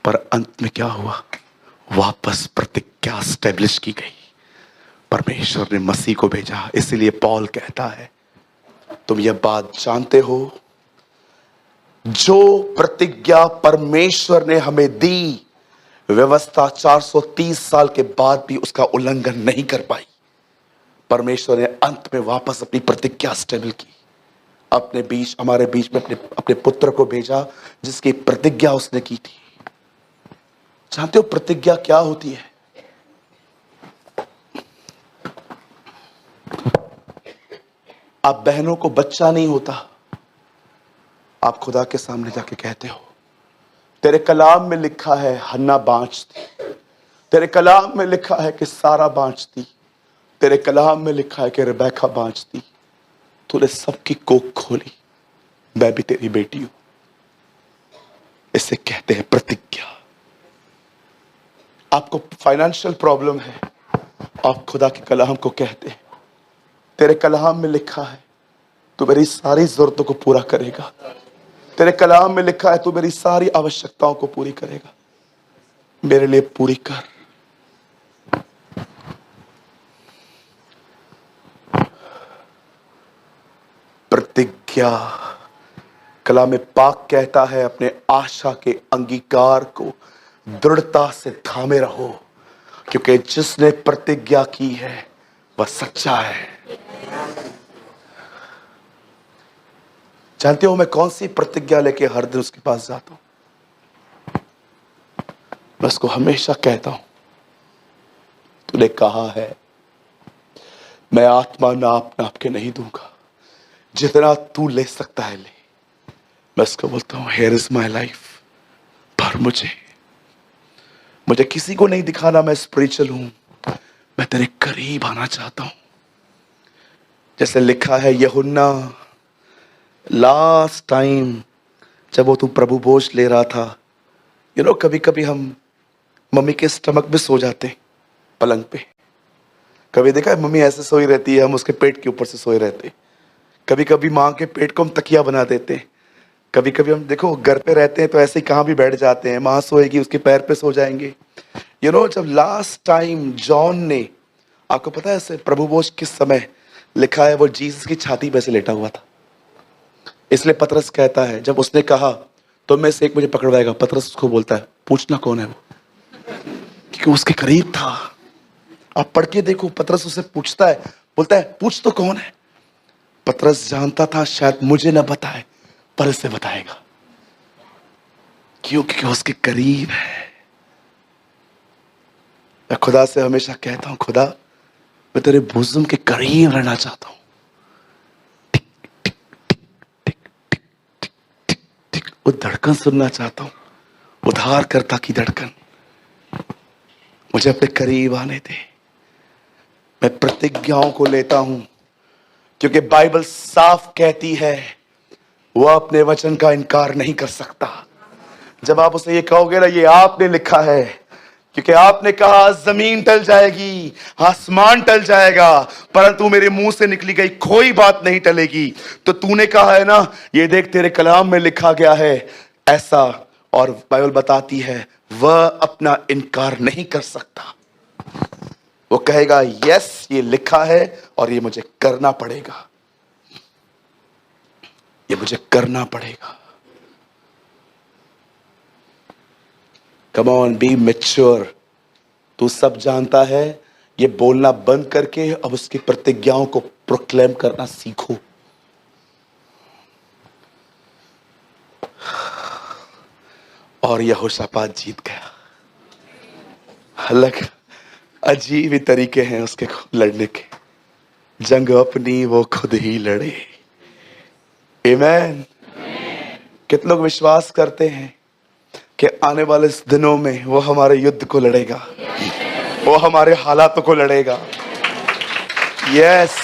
पर अंत में क्या हुआ? वापस प्रतिज्ञा स्टैब्लिश की गई। परमेश्वर ने मसीह को भेजा। इसीलिए पौल कहता है, तुम यह बात जानते हो, जो प्रतिज्ञा परमेश्वर ने हमें दी व्यवस्था 430 साल के बाद भी उसका उल्लंघन नहीं कर पाई। परमेश्वर ने अंत में वापस अपनी प्रतिज्ञा स्टेबल की, अपने बीच, हमारे बीच में अपने पुत्र को भेजा जिसकी प्रतिज्ञा उसने की थी। जानते हो प्रतिज्ञा क्या होती है? आप बहनों को बच्चा नहीं होता, आप खुदा के सामने जाके कहते हो, तेरे कलाम में लिखा है हन्ना बाँचती, तेरे कलाम में लिखा है कि सारा बाँचती, तेरे कलाम में लिखा है कि रिबेका बाँचती, तूने सबकी कोख खोली, मैं भी तेरी बेटी हूं। इसे कहते हैं प्रतिज्ञा। आपको फाइनेंशियल प्रॉब्लम है, आप खुदा के कलाम को कहते हैं, तेरे कलाम में लिखा है तू मेरी सारी जरूरतों को पूरा करेगा, तेरे कलाम में लिखा है तू मेरी सारी आवश्यकताओं को पूरी करेगा, मेरे लिए पूरी कर। प्रतिज्ञा। कलाम पाक कहता है अपने आशा के अंगीकार को दृढ़ता से थामे रहो, क्योंकि जिसने प्रतिज्ञा की है वह सच्चा है। जानते हो मैं कौन सी प्रतिज्ञा लेके हर दिन उसके पास जाता हूं? मैं उसको हमेशा कहता हूं, तूने कहा है मैं आत्मा नाप नाप के नहीं दूंगा, जितना तू ले सकता है ले। मैं उसको बोलता हूं हियर इज माई लाइफ, पर मुझे किसी को नहीं दिखाना मैं स्पिरिचुअल हूं, मैं तेरे करीब आना चाहता हूं। जैसे लिखा है यूहन्ना लास्ट टाइम जब वो तू प्रभु भोज ले रहा था, कभी कभी हम मम्मी के स्टमक में सो जाते पलंग पे। कभी देखा है मम्मी ऐसे सोई रहती है, हम उसके पेट के ऊपर से सोए रहते। कभी कभी माँ के पेट को हम तकिया बना देते हैं। कभी कभी हम देखो घर पे रहते हैं तो ऐसे ही कहाँ भी बैठ जाते हैं, माँ सोएगी उसके पैर पे सो जाएंगे। जब लास्ट टाइम जॉन ने, आपको पता है ऐसे प्रभु भोज किस समय लिखा है, वो जीसस की छाती पे से लेटा हुआ था। इसलिए पतरस कहता है जब उसने कहा तो में से एक मुझे पकड़वाएगा, पतरस उसको बोलता है पूछना कौन है वो, क्योंकि उसके करीब था। आप पढ़ के देखो, पतरस उसे पूछता है, बोलता है पूछ तो कौन है। पतरस जानता था शायद मुझे ना बताए पर इसे बताएगा, क्योंकि उसके करीब है। मैं खुदा से हमेशा कहता हूं, खुदा मैं तेरे बोझम के करीब रहना चाहता हूं। वो धड़कन सुनना चाहता हूं, उद्धारकर्ता की धड़कन। मुझे अपने करीब आने दे। मैं प्रतिज्ञाओं को लेता हूं क्योंकि बाइबल साफ कहती है वह अपने वचन का इनकार नहीं कर सकता। जब आप उसे ये कहोगे ना ये आपने लिखा है, क्योंकि आपने कहा जमीन टल जाएगी, आसमान टल जाएगा, परंतु मेरे मुंह से निकली गई कोई बात नहीं टलेगी। तो तूने कहा है ना, ये देख तेरे कलाम में लिखा गया है ऐसा, और बाइबल बताती है वह अपना इनकार नहीं कर सकता। वो कहेगा यस ये लिखा है और ये मुझे करना पड़ेगा, ये मुझे करना पड़ेगा। Come on be mature. तू सब जानता है, ये बोलना बंद करके अब उसकी प्रतिज्ञाओं को प्रोक्लेम करना सीखो। और यहोशापात जीत गया। अलग अजीब ही तरीके हैं उसके लड़ने के, जंग अपनी वो खुद ही लड़े। आमीन। कितने लोग विश्वास करते हैं कि आने वाले दिनों में वो हमारे युद्ध को लड़ेगा, वो हमारे हालातों को लड़ेगा। यस